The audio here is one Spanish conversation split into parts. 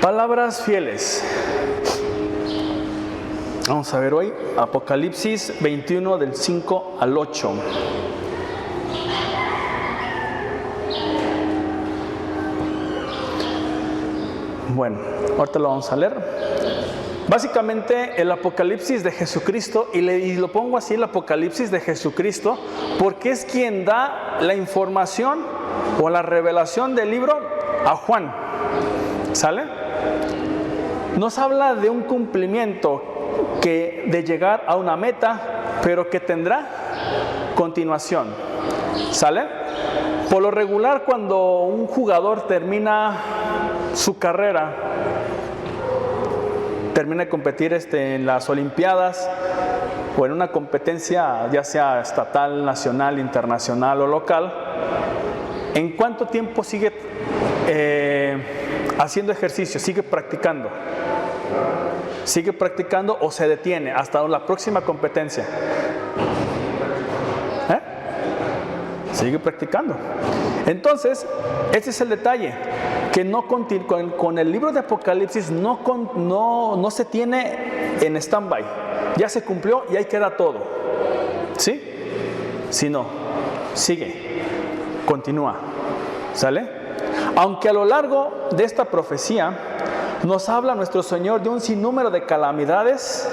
Palabras fieles. Vamos a ver hoy Apocalipsis 21 del 5 al 8. Bueno, ahorita lo vamos a leer. Básicamente el Apocalipsis de Jesucristo, y lo pongo así, el Apocalipsis de Jesucristo, porque es quien da la información o la revelación del libro a Juan. ¿Sale? Nos habla de un cumplimiento de llegar a una meta, pero que tendrá continuación. ¿Sale? Por lo regular, cuando un jugador termina su carrera, termina de competir en las Olimpiadas o en una competencia ya sea estatal, nacional, internacional o local, ¿en cuánto tiempo sigue haciendo ejercicio? ¿Sigue practicando? ¿Sigue practicando o se detiene hasta la próxima competencia? Sigue practicando. Entonces, ese es el detalle, que no con el libro de Apocalipsis no se tiene en stand-by. Ya se cumplió y ahí queda todo. ¿Sí? Si no, sigue, continúa. ¿Sale? Aunque a lo largo de esta profecía nos habla nuestro Señor de un sinnúmero de calamidades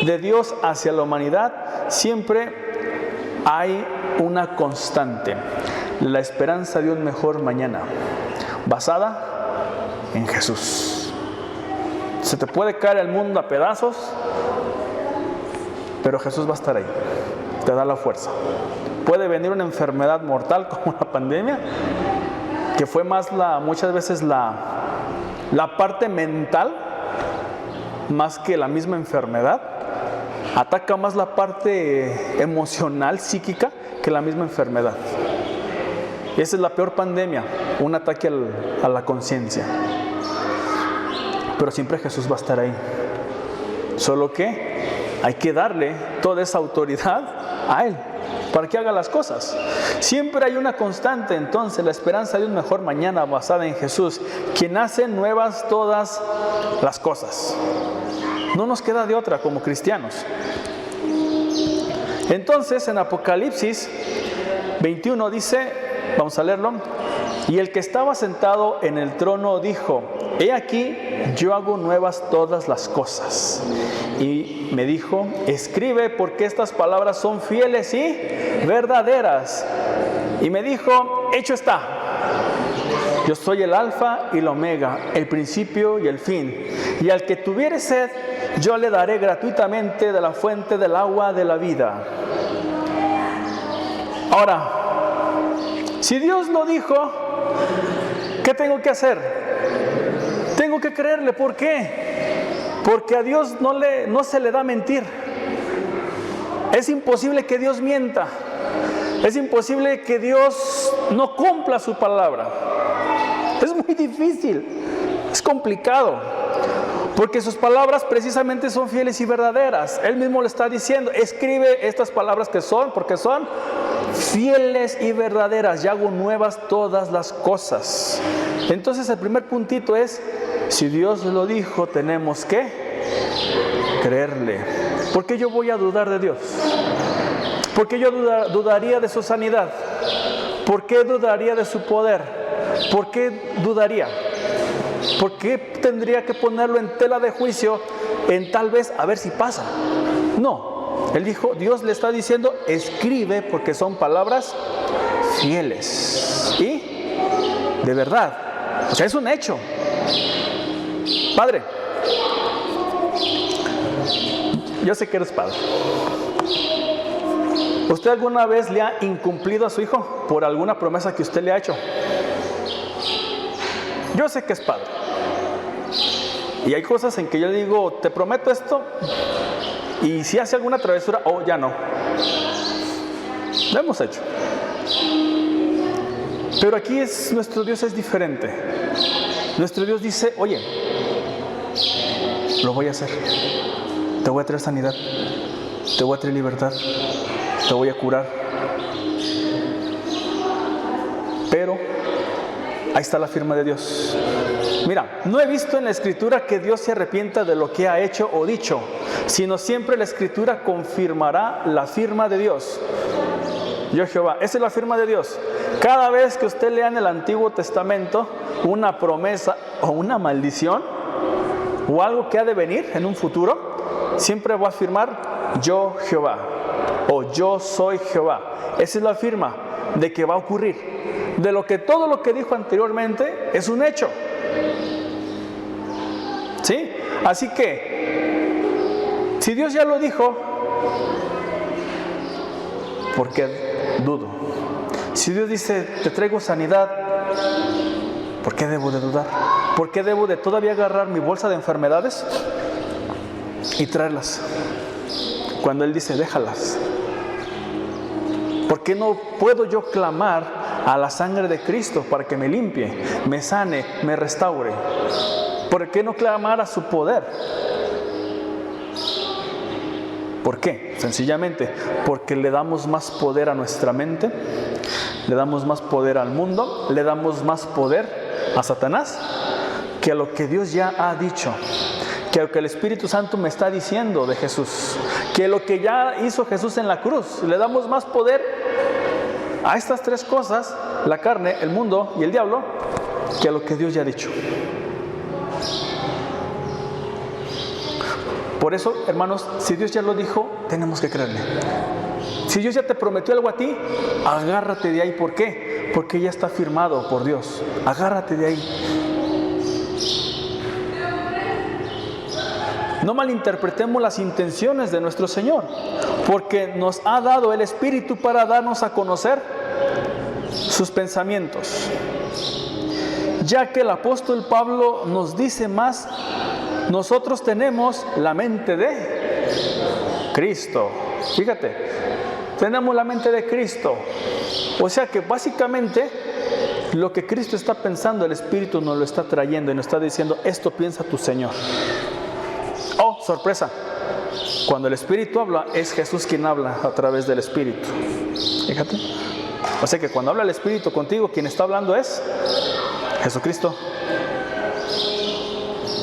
de Dios hacia la humanidad, siempre hay una constante: la esperanza de un mejor mañana, basada en Jesús. Se te puede caer el mundo a pedazos, pero Jesús va a estar ahí, te da la fuerza. Puede venir una enfermedad mortal como la pandemia, que fue más muchas veces la parte mental, más que la misma enfermedad. Ataca más la parte emocional, psíquica, que la misma enfermedad. Y esa es la peor pandemia, un ataque a la conciencia. Pero siempre Jesús va a estar ahí. Solo que hay que darle toda esa autoridad a Él para que haga las cosas. Siempre hay una constante, entonces, la esperanza de un mejor mañana basada en Jesús, quien hace nuevas todas las cosas. No nos queda de otra como cristianos. Entonces, en Apocalipsis 21 dice, vamos a leerlo: y el que estaba sentado en el trono dijo: he aquí, yo hago nuevas todas las cosas. Y me dijo: escribe, porque estas palabras son fieles y verdaderas. Y me dijo: hecho está. Yo soy el alfa y el omega, el principio y el fin. Y al que tuviere sed, yo le daré gratuitamente de la fuente del agua de la vida. Ahora, si Dios lo dijo, ¿qué tengo que hacer? Tengo que creerle. ¿Por qué? Porque a Dios no se le da mentir. Es imposible que Dios mienta. Es imposible que Dios no cumpla su palabra. Es muy difícil, es complicado, porque sus palabras precisamente son fieles y verdaderas. Él mismo le está diciendo: escribe estas palabras porque son fieles y verdaderas, y hago nuevas todas las cosas. Entonces el primer puntito es: si Dios lo dijo, tenemos que creerle. ¿Por qué yo voy a dudar de Dios? ¿Por qué yo dudaría de su sanidad? ¿Por qué dudaría de su poder? ¿Por qué dudaría? ¿Por qué tendría que ponerlo en tela de juicio en tal vez a ver si pasa? No, él dijo, Dios le está diciendo: escribe, porque son palabras fieles y de verdad. O sea, es un hecho. Padre, yo sé que eres padre. ¿Usted alguna vez le ha incumplido a su hijo por alguna promesa que usted le ha hecho? Yo sé que es padre. Y hay cosas en que yo le digo: te prometo esto, y si hace alguna travesura, ya no. Lo hemos hecho. Pero aquí nuestro Dios es diferente. Nuestro Dios dice: oye, lo voy a hacer. Te voy a traer sanidad. Te voy a traer libertad. Te voy a curar. Pero ahí está la firma de Dios. Mira, no he visto en la Escritura que Dios se arrepienta de lo que ha hecho o dicho, sino siempre la Escritura confirmará la firma de Dios. Yo Jehová, esa es la firma de Dios. Cada vez que usted lea en el Antiguo Testamento una promesa o una maldición o algo que ha de venir en un futuro, siempre va a afirmar yo Jehová o yo soy Jehová. Esa es la firma de que va a ocurrir, de lo que todo lo que dijo anteriormente es un hecho. ¿Sí? Así que si Dios ya lo dijo, ¿por qué dudo? Si Dios dice te traigo sanidad, ¿por qué debo de dudar? ¿Por qué debo de todavía agarrar mi bolsa de enfermedades y traerlas? Cuando Él dice déjalas. ¿Por qué no puedo yo clamar a la sangre de Cristo para que me limpie, me sane, me restaure? ¿Por qué no clamar a su poder? ¿Por qué? Sencillamente porque le damos más poder a nuestra mente, le damos más poder al mundo, le damos más poder a Satanás que a lo que Dios ya ha dicho, que a lo que el Espíritu Santo me está diciendo de Jesús, que lo que ya hizo Jesús en la cruz. Le damos más poder a estas tres cosas, la carne, el mundo y el diablo, que a lo que Dios ya ha dicho. Por eso, hermanos, si Dios ya lo dijo, tenemos que creerle. Si Dios ya te prometió algo a ti, agárrate de ahí. ¿Por qué? Porque ya está firmado por Dios. Agárrate de ahí. No malinterpretemos las intenciones de nuestro Señor, porque nos ha dado el Espíritu para darnos a conocer sus pensamientos. Ya que el apóstol Pablo nos dice más, nosotros tenemos la mente de Cristo. Fíjate, tenemos la mente de Cristo. O sea que básicamente lo que Cristo está pensando, el Espíritu nos lo está trayendo y nos está diciendo, esto piensa tu Señor. Oh, sorpresa. Cuando el Espíritu habla, es Jesús quien habla a través del Espíritu. Fíjate. O sea que cuando habla el Espíritu contigo, quien está hablando es Jesucristo.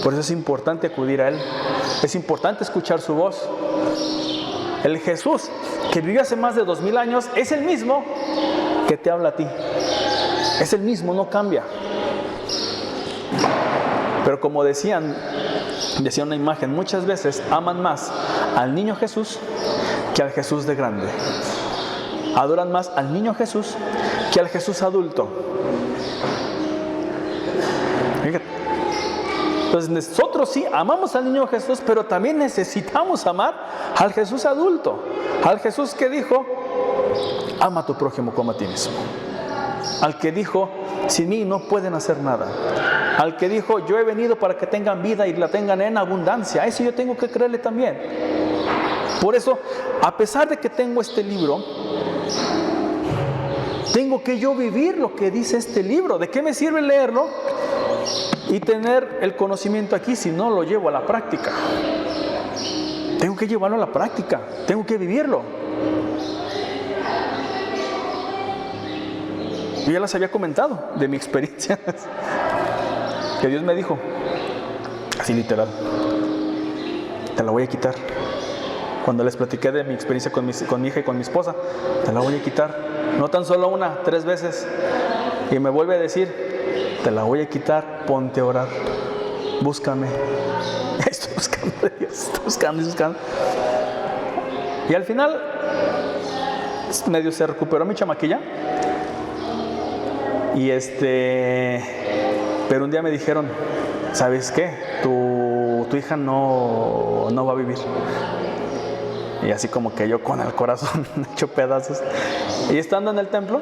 Por eso es importante acudir a Él. Es importante escuchar su voz. El Jesús que vivió hace más de 2000 años es el mismo que te habla a ti. Es el mismo, no cambia. Pero como decía una imagen, muchas veces aman más al niño Jesús que al Jesús de grande. Adoran más al niño Jesús que al Jesús adulto. Fíjate. Entonces nosotros sí amamos al niño Jesús, pero también necesitamos amar al Jesús adulto, al Jesús que dijo, ama a tu prójimo como a ti mismo, al que dijo, sin mí no pueden hacer nada, al que dijo, yo he venido para que tengan vida y la tengan en abundancia. A eso yo tengo que creerle también. Por eso, a pesar de que tengo este libro, tengo que yo vivir lo que dice este libro. ¿De qué me sirve leerlo y tener el conocimiento aquí si no lo llevo a la práctica? Tengo que llevarlo a la práctica, tengo que vivirlo. Yo ya les había comentado de mi experiencia que Dios me dijo, así literal, te la voy a quitar. Cuando les platiqué de mi experiencia con mi hija y con mi esposa, te la voy a quitar. No tan solo una, 3 veces. Y me vuelve a decir, te la voy a quitar, ponte a orar, búscame. Estoy buscando a Dios, estoy buscando. Y al final, medio se recuperó mi chamaquilla. Y pero un día me dijeron, ¿sabes qué? Tu hija no va a vivir. Y así como que yo con el corazón hecho pedazos. Y estando en el templo,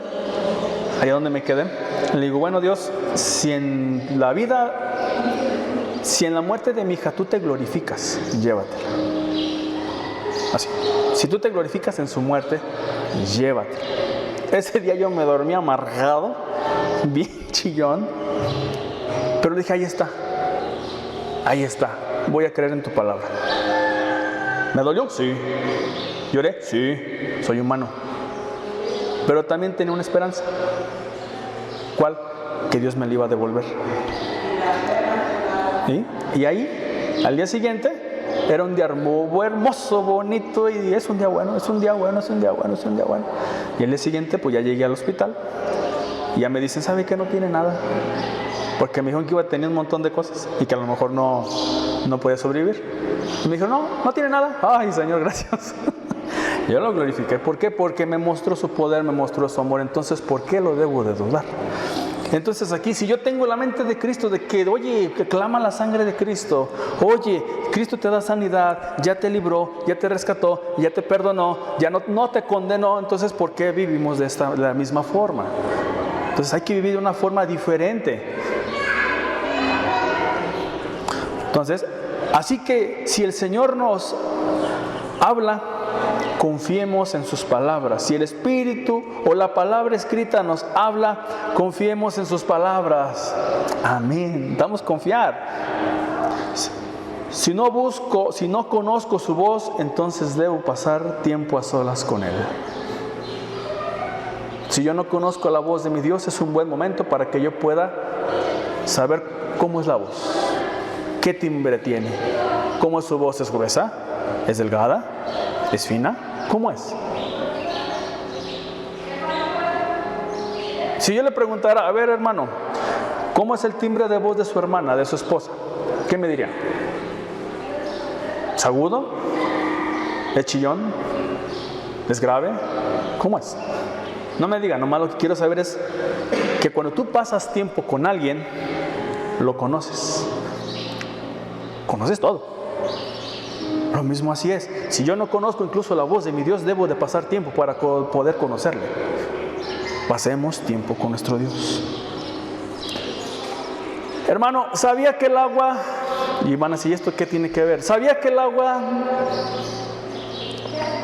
allá donde me quedé, le digo, bueno Dios, si en la muerte de mi hija tú te glorificas, llévatela. Así, si tú te glorificas en su muerte, llévatela. Ese día yo me dormí amargado, bien chillón, pero le dije, ahí está, voy a creer en tu palabra. ¿Me dolió? Sí. ¿Lloré? Sí. Soy humano. Pero también tenía una esperanza. ¿Cuál? Que Dios me la iba a devolver. ¿Sí? Y ahí, al día siguiente, era un día hermoso, bonito, y es un día bueno, es un día bueno, es un día bueno, es un día bueno. Y al día siguiente, pues ya llegué al hospital y ya me dicen, ¿sabe qué? No tiene nada. Porque me dijeron que iba a tener un montón de cosas y que a lo mejor no podía sobrevivir. Y me dijo, no tiene nada. Ay, Señor, gracias. Yo lo glorifiqué. ¿Por qué? Porque me mostró su poder, me mostró su amor. Entonces, ¿por qué lo debo de dudar? Entonces aquí, si yo tengo la mente de Cristo, de que, oye, que clama la sangre de Cristo, oye, Cristo te da sanidad, ya te libró, ya te rescató, ya te perdonó, ya no te condenó, entonces, ¿por qué vivimos de la misma forma? Entonces hay que vivir de una forma diferente. Entonces, así que si el Señor nos habla, confiemos en sus palabras. Si el Espíritu o la palabra escrita nos habla, confiemos en sus palabras. Amén. Damos confiar. Si no conozco su voz, entonces debo pasar tiempo a solas con Él. Si yo no conozco la voz de mi Dios, es un buen momento para que yo pueda saber cómo es la voz, qué timbre tiene, cómo es su voz. ¿Es gruesa? ¿Es delgada? ¿Es fina? ¿Cómo es? Si yo le preguntara, a ver, hermano, ¿cómo es el timbre de voz de su hermana, de su esposa? ¿Qué me diría? ¿Es agudo? ¿Es chillón? ¿Es grave? ¿Cómo es? No me diga, nomás lo que quiero saber es que cuando tú pasas tiempo con alguien, lo conoces. Conoces todo. Lo mismo así es. Si yo no conozco incluso la voz de mi Dios, debo de pasar tiempo para poder conocerle. Pasemos tiempo con nuestro Dios. Hermano, ¿sabía que el agua... Y van a decir, ¿esto qué tiene que ver? ¿Sabía que el agua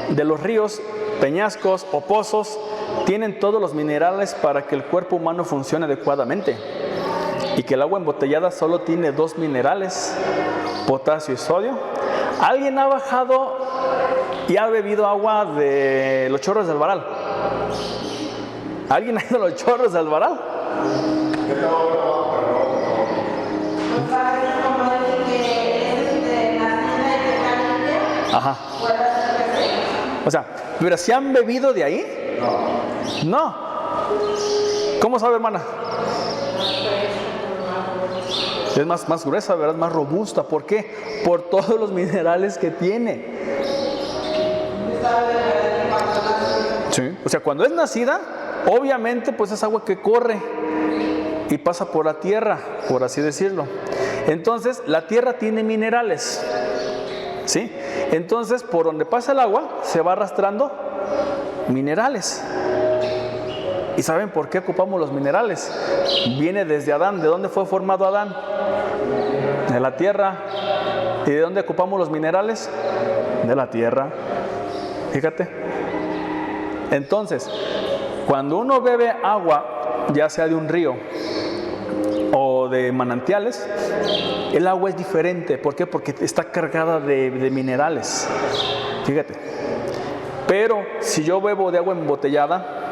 de los ríos, peñascos o pozos tienen todos los minerales para que el cuerpo humano funcione adecuadamente? Y que el agua embotellada solo tiene 2 minerales, potasio y sodio. ¿Alguien ha bajado y ha bebido agua de los chorros del Baral? ¿Alguien ha ido a los chorros del Baral? Ajá. O sea, ¿pero si han bebido de ahí? No. ¿Cómo sabe, hermana? Es más gruesa, ¿verdad? Más robusta. ¿Por qué? Por todos los minerales que tiene. Sí. O sea, cuando es nacida, obviamente pues es agua que corre y pasa por la tierra, por así decirlo. Entonces, la tierra tiene minerales. ¿Sí? Entonces, por donde pasa el agua, se va arrastrando minerales. ¿Y saben por qué ocupamos los minerales? Viene desde Adán. ¿De dónde fue formado Adán? De la tierra. ¿Y de dónde ocupamos los minerales? De la tierra. Fíjate. Entonces, cuando uno bebe agua, ya sea de un río o de manantiales, el agua es diferente. ¿Por qué? Porque está cargada de minerales. Fíjate. Pero si yo bebo de agua embotellada,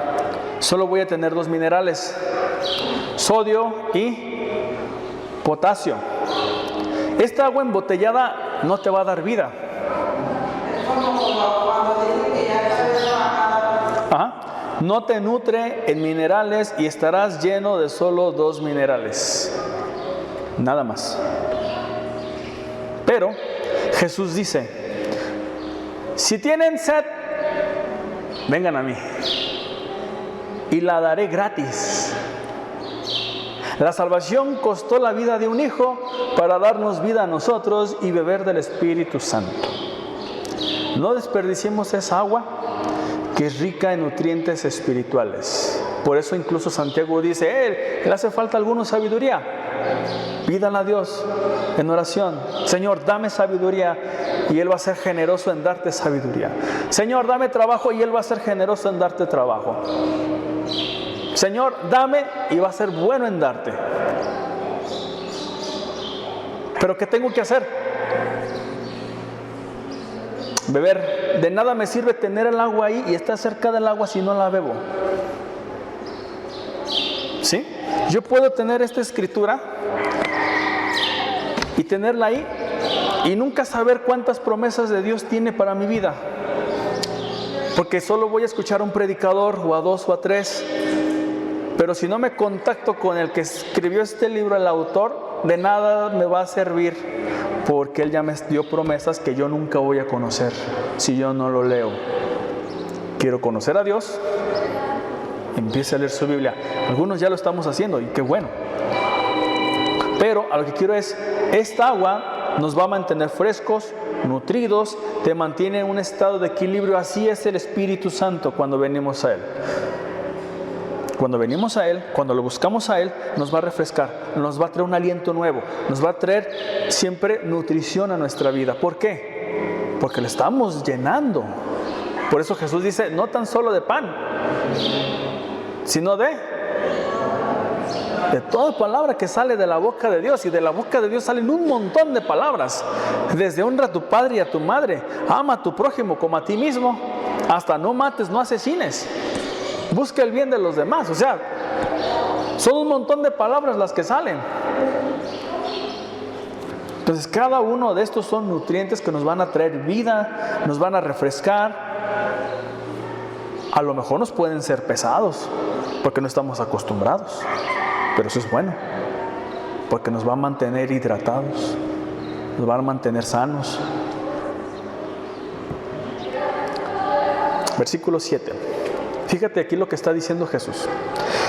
solo voy a tener 2 minerales, sodio y potasio. Esta agua embotellada no te va a dar vida. Ajá. No te nutre en minerales y estarás lleno de solo 2 minerales. Nada más. Pero Jesús dice, si tienen sed, vengan a mí y la daré gratis. La salvación costó la vida de un hijo para darnos vida a nosotros y beber del Espíritu Santo. No desperdiciemos esa agua que es rica en nutrientes espirituales. Por eso incluso Santiago dice, le hace falta a alguno sabiduría. Pídanle a Dios en oración, Señor, dame sabiduría, y Él va a ser generoso en darte sabiduría. Señor, dame trabajo, y Él va a ser generoso en darte trabajo. Señor, dame, y va a ser bueno en darte. ¿Pero qué tengo que hacer? Beber. De nada me sirve tener el agua ahí y estar cerca del agua si no la bebo. ¿Sí? Yo puedo tener esta escritura y tenerla ahí y nunca saber cuántas promesas de Dios tiene para mi vida. Porque solo voy a escuchar a un predicador o a dos o a tres, pero si no me contacto con el que escribió este libro, el autor, de nada me va a servir, porque él ya me dio promesas que yo nunca voy a conocer si yo no lo leo. Quiero conocer a Dios, empiece a leer su Biblia. Algunos ya lo estamos haciendo y qué bueno. Pero a lo que quiero es, esta agua nos va a mantener frescos, nutridos, te mantiene en un estado de equilibrio. Así es el Espíritu Santo cuando venimos a Él. Cuando venimos a Él, cuando lo buscamos a Él, nos va a refrescar, nos va a traer un aliento nuevo, nos va a traer siempre nutrición a nuestra vida. ¿Por qué? Porque le estamos llenando. Por eso Jesús dice, no tan solo de pan, sino de toda palabra que sale de la boca de Dios. Y de la boca de Dios salen un montón de palabras. Desde honra a tu padre y a tu madre, ama a tu prójimo como a ti mismo, hasta no mates, no asesines, busca el bien de los demás. O sea, son un montón de palabras las que salen. Entonces cada uno de estos son nutrientes que nos van a traer vida, nos van a refrescar. A lo mejor nos pueden ser pesados porque no estamos acostumbrados, pero eso es bueno, porque nos va a mantener hidratados, nos va a mantener sanos. Versículo 7. Fíjate aquí lo que está diciendo Jesús.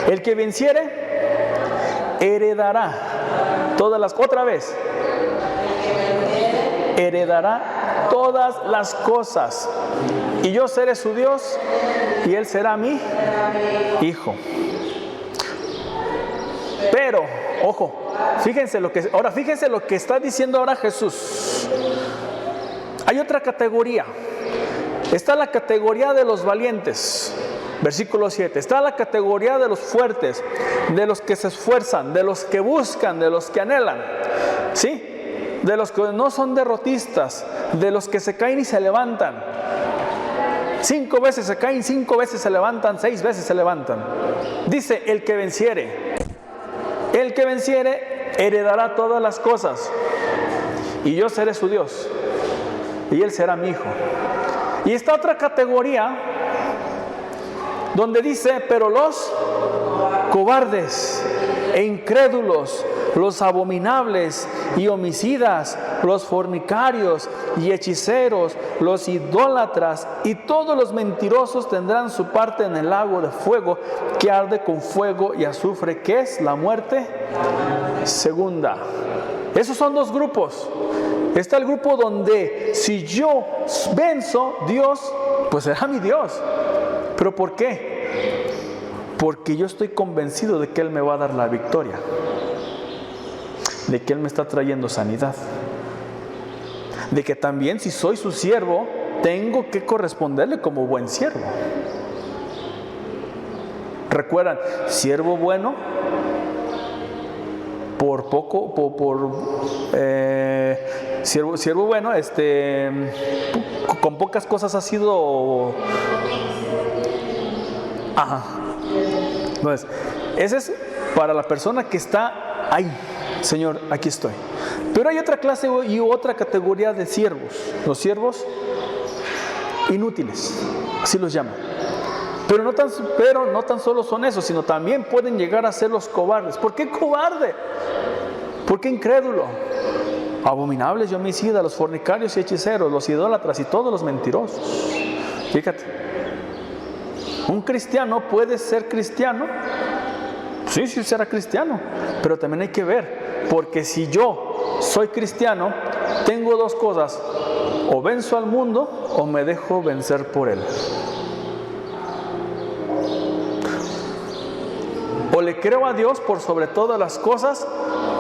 El que venciere heredará todas las... Otra vez. Heredará todas las cosas. Y yo seré su Dios y él será mi hijo. Pero, ojo, fíjense lo que está diciendo ahora Jesús. Hay otra categoría. Está la categoría de los valientes. Versículo 7. Está la categoría de los fuertes, de los que se esfuerzan, de los que buscan, de los que anhelan. ¿Sí? De los que no son derrotistas, de los que se caen y se levantan. 5 veces se caen, 5 veces se levantan, 6 veces se levantan. Dice, el que venciere. El que venciere heredará todas las cosas. Y yo seré su Dios. Y él será mi hijo. Y está otra categoría donde dice, pero los cobardes e incrédulos, los abominables y homicidas, los fornicarios y hechiceros, los idólatras y todos los mentirosos tendrán su parte en el lago de fuego que arde con fuego y azufre, que es la muerte segunda. Esos son dos grupos. Está el grupo donde si yo venzo, Dios, pues será mi Dios. ¿Pero por qué? Porque yo estoy convencido de que Él me va a dar la victoria, de que Él me está trayendo sanidad, de que también si soy su siervo, tengo que corresponderle como buen siervo. ¿Recuerdan? Siervo bueno, por poco, siervo bueno, con pocas cosas ha sido... Ajá. Entonces, ese es para la persona que está ahí. Señor, aquí estoy. Pero hay otra clase y otra categoría de siervos. Los siervos inútiles, así los llaman. Pero no tan solo son esos, sino también pueden llegar a ser los cobardes. ¿Por qué cobarde? ¿Por qué incrédulo? Abominables y homicidas, los fornicarios y hechiceros, los idólatras y todos los mentirosos. Fíjate. Un cristiano puede ser cristiano. Sí, será cristiano. Pero también hay que ver, porque si yo soy cristiano, tengo dos cosas: o venzo al mundo o me dejo vencer por él. O le creo a Dios por sobre todas las cosas,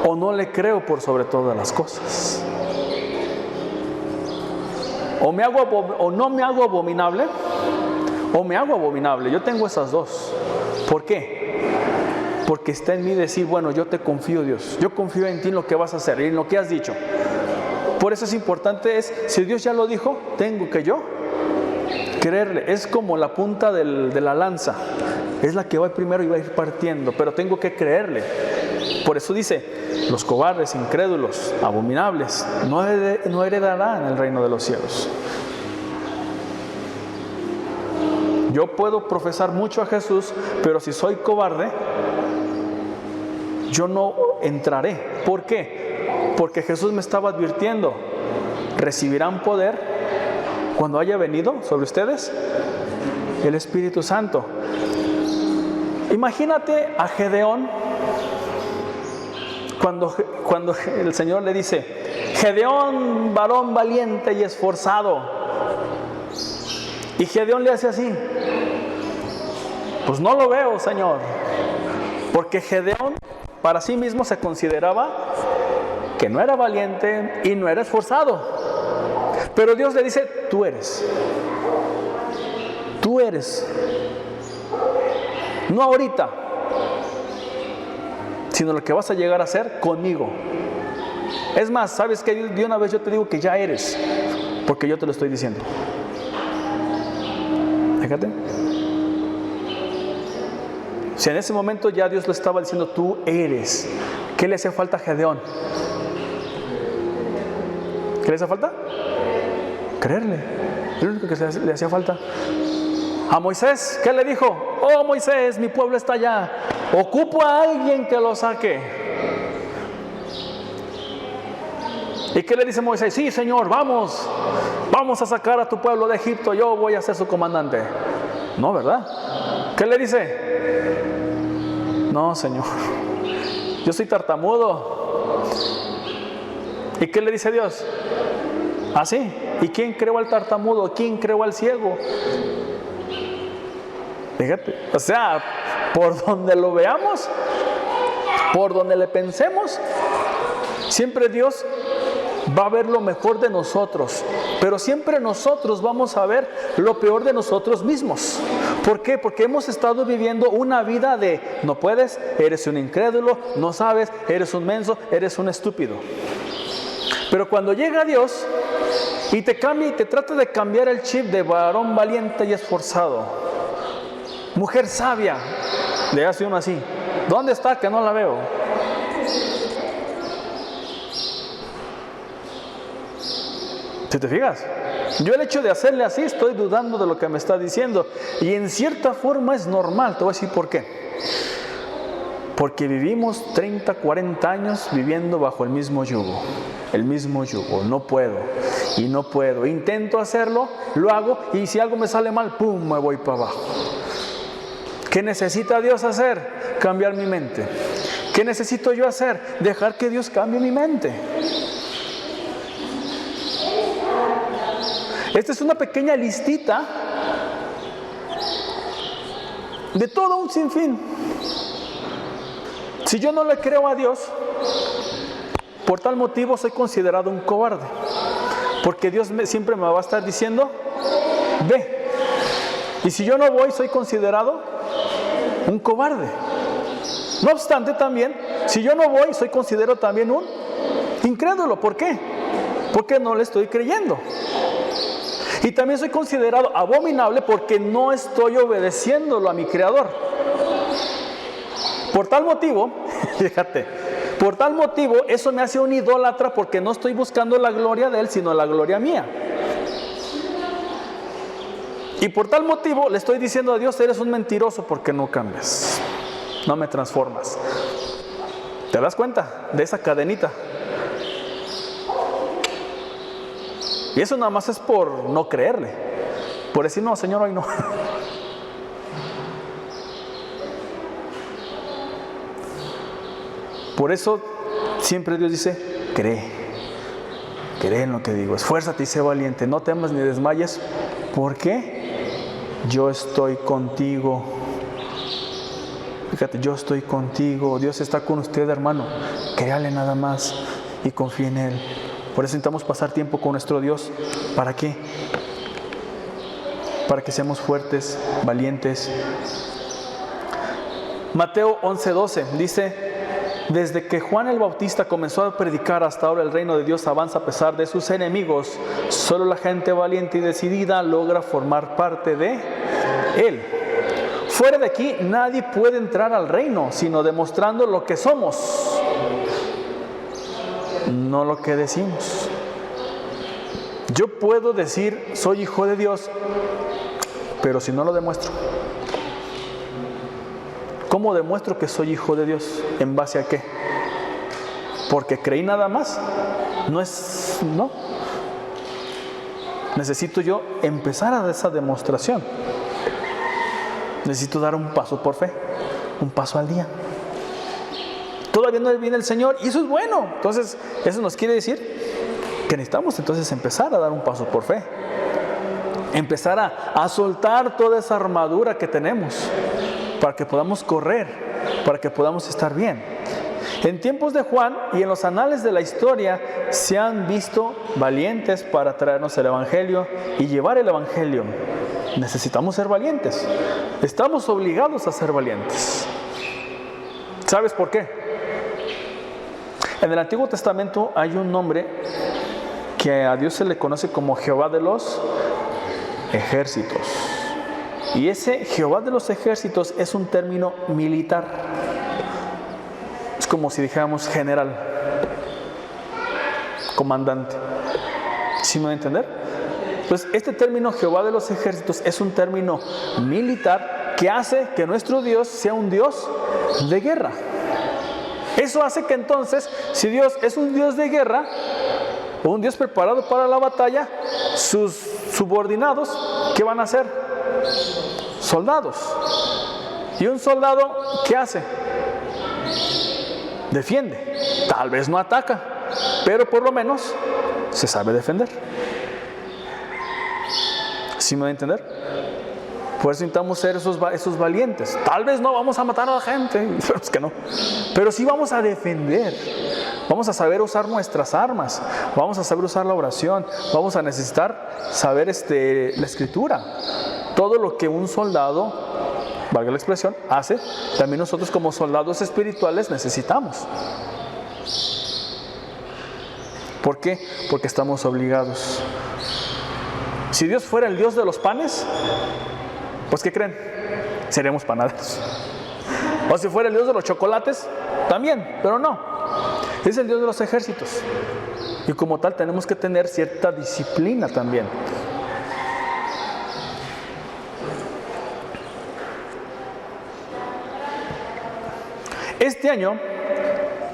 o no le creo por sobre todas las cosas. O no me hago abominable, o me hago abominable. Yo tengo esas dos. ¿Por qué? Porque está en mí decir, bueno, yo te confío, Dios. Yo confío en ti, en lo que vas a hacer y en lo que has dicho. Por eso es importante, si Dios ya lo dijo, tengo que yo creerle. Es como la punta de la lanza. es la que va primero y va a ir partiendo, pero tengo que creerle. Por eso dice, los cobardes, incrédulos, abominables, no heredarán el reino de los cielos. Yo puedo profesar mucho a Jesús, pero si soy cobarde, yo no entraré. ¿Por qué? Porque Jesús me estaba advirtiendo, recibirán poder cuando haya venido sobre ustedes el Espíritu Santo. Imagínate a Gedeón cuando el Señor le dice, Gedeón, varón valiente y esforzado. Y Gedeón le hace así, pues no lo veo, Señor. Porque Gedeón para sí mismo se consideraba que no era valiente y no era esforzado. Pero Dios le dice, tú eres. Tú eres. No ahorita, sino lo que vas a llegar a ser conmigo. Es más, ¿sabes qué? De una vez yo te digo que ya eres, porque yo te lo estoy diciendo. Fíjate. Si en ese momento ya Dios le estaba diciendo, tú eres. ¿Qué le hacía falta a Gedeón? ¿Qué le hacía falta? Creerle. Es lo único que le hacía falta. A Moisés, ¿qué le dijo? Oh Moisés, mi pueblo está allá. Ocupo a alguien que lo saque. ¿Y qué le dice Moisés? Sí, Señor, vamos a sacar a tu pueblo de Egipto. Yo voy a ser su comandante. No, ¿verdad? ¿Qué le dice? No, Señor, yo soy tartamudo. ¿Y qué le dice Dios? ¿Así? ¿Y quién creó al tartamudo? ¿Quién creó al ciego? Fíjate, o sea, por donde lo veamos, por donde le pensemos, siempre Dios va a ver lo mejor de nosotros, pero siempre nosotros vamos a ver lo peor de nosotros mismos. ¿Por qué? Porque hemos estado viviendo una vida de no puedes, eres un incrédulo, no sabes, eres un menso, eres un estúpido. Pero cuando llega Dios y te cambia y te trata de cambiar el chip de varón valiente y esforzado, mujer sabia, le hace uno así, ¿dónde está? Que no la veo. ¿Si te fijas? Yo el hecho de hacerle así estoy dudando de lo que me está diciendo. Y en cierta forma es normal. Te voy a decir por qué. Porque vivimos 30, 40 años viviendo bajo el mismo yugo. El mismo yugo. No puedo. Y no puedo. Intento hacerlo, lo hago y si algo me sale mal, ¡pum!, me voy para abajo. ¿Qué necesita Dios hacer? Cambiar mi mente. ¿Qué necesito yo hacer? Dejar que Dios cambie mi mente. Esta es una pequeña listita de todo un sinfín. Si yo no le creo a Dios, por tal motivo soy considerado un cobarde. Porque Dios siempre me va a estar diciendo, ve. Y si yo no voy, soy considerado un cobarde. No obstante también, si yo no voy, soy considerado también un incrédulo. ¿Por qué? Porque no le estoy creyendo. Y también soy considerado abominable porque no estoy obedeciéndolo a mi Creador. Por tal motivo, fíjate, por tal motivo eso me hace un idólatra porque no estoy buscando la gloria de Él, sino la gloria mía. Y por tal motivo le estoy diciendo a Dios, eres un mentiroso porque no cambias, no me transformas. ¿Te das cuenta de esa cadenita? Y eso nada más es por no creerle, por decir, no, Señor, hoy no. Por eso siempre Dios dice, cree en lo que digo, esfuérzate y sé valiente, no temas ni desmayes, porque yo estoy contigo. Fíjate, yo estoy contigo, Dios está con usted, hermano, créale nada más y confíe en Él. Por eso necesitamos pasar tiempo con nuestro Dios. ¿Para qué? Para que seamos fuertes, valientes. Mateo 11:12 dice, desde que Juan el Bautista comenzó a predicar hasta ahora el reino de Dios avanza a pesar de sus enemigos. Solo la gente valiente y decidida logra formar parte de Él. fuera de aquí nadie puede entrar al reino, sino demostrando lo que somos, no lo que decimos. Yo puedo decir, soy hijo de Dios, pero si no lo demuestro, ¿cómo demuestro que soy hijo de Dios? ¿En base a qué? ¿Porque creí nada más? No. Necesito yo empezar a esa demostración. Necesito dar un paso por fe, un paso al día. Todavía no viene el Señor y eso es bueno. Entonces, eso nos quiere decir que necesitamos entonces empezar a dar un paso por fe. Empezar a soltar toda esa armadura que tenemos para que podamos correr, para que podamos estar bien. En tiempos de Juan y en los anales de la historia se han visto valientes para traernos el Evangelio y llevar el Evangelio. Necesitamos ser valientes. Estamos obligados a ser valientes. ¿Sabes por qué? En el Antiguo Testamento hay un nombre que a Dios se le conoce como Jehová de los ejércitos. Y ese Jehová de los ejércitos es un término militar. Es como si dijéramos general, comandante. ¿Sí me va a entender? Pues este término Jehová de los ejércitos es un término militar que hace que nuestro Dios sea un Dios de guerra. Eso hace que entonces, si Dios es un Dios de guerra, o un Dios preparado para la batalla, sus subordinados, ¿qué van a hacer? Soldados. ¿Y un soldado qué hace? Defiende. Tal vez no ataca, pero por lo menos se sabe defender. ¿Sí me va a entender? Por eso intentamos ser esos valientes. Tal vez no vamos a matar a la gente, pero es que no. Pero sí vamos a defender. Vamos a saber usar nuestras armas. Vamos a saber usar la oración. Vamos a necesitar saber la escritura. Todo lo que un soldado, valga la expresión, hace, también nosotros como soldados espirituales necesitamos. ¿Por qué? Porque estamos obligados. Si Dios fuera el Dios de los panes, pues ¿qué creen? Seríamos panaderos. O si fuera el Dios de los chocolates, también, pero no. Es el Dios de los ejércitos. Y como tal tenemos que tener cierta disciplina también. Este año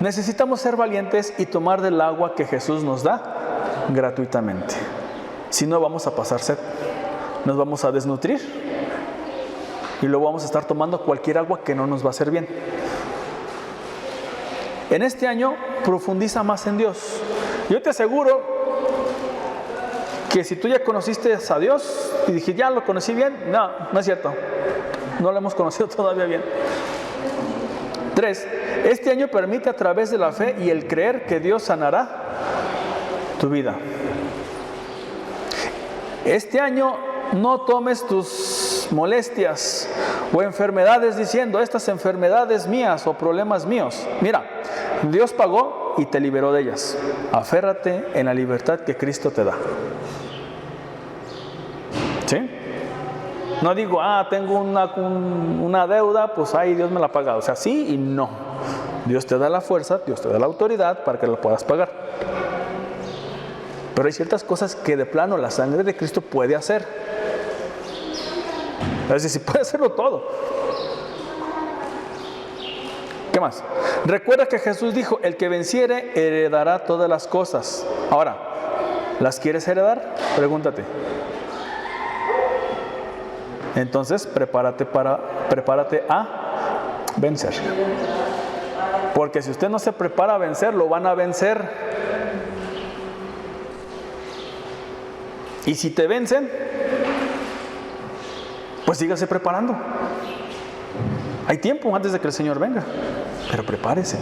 necesitamos ser valientes y tomar del agua que Jesús nos da gratuitamente. Si no, vamos a pasar sed, nos vamos a desnutrir y luego vamos a estar tomando cualquier agua que no nos va a hacer bien. En este año profundiza más en Dios. Yo te aseguro que si tú ya conociste a Dios y dije, ya lo conocí bien, no es cierto, no lo hemos conocido todavía bien. 3. Este año permite a través de la fe y el creer que Dios sanará tu vida. Este año no tomes tus molestias o enfermedades diciendo, estas enfermedades mías o problemas míos. Mira, Dios pagó y te liberó de ellas. Aférrate en la libertad que Cristo te da. ¿Sí? No digo, tengo una deuda, pues ahí Dios me la paga. O sea, sí y no. Dios te da la fuerza, Dios te da la autoridad para que lo puedas pagar. Pero hay ciertas cosas que de plano la sangre de Cristo puede hacer. Es decir, puede hacerlo todo. ¿Qué más? Recuerda que Jesús dijo, el que venciere heredará todas las cosas. Ahora, ¿las quieres heredar? Pregúntate. Entonces, prepárate a vencer. Porque si usted no se prepara a vencer, lo van a vencer. Y si te vencen, pues sígase preparando. Hay tiempo antes de que el Señor venga, pero prepárese.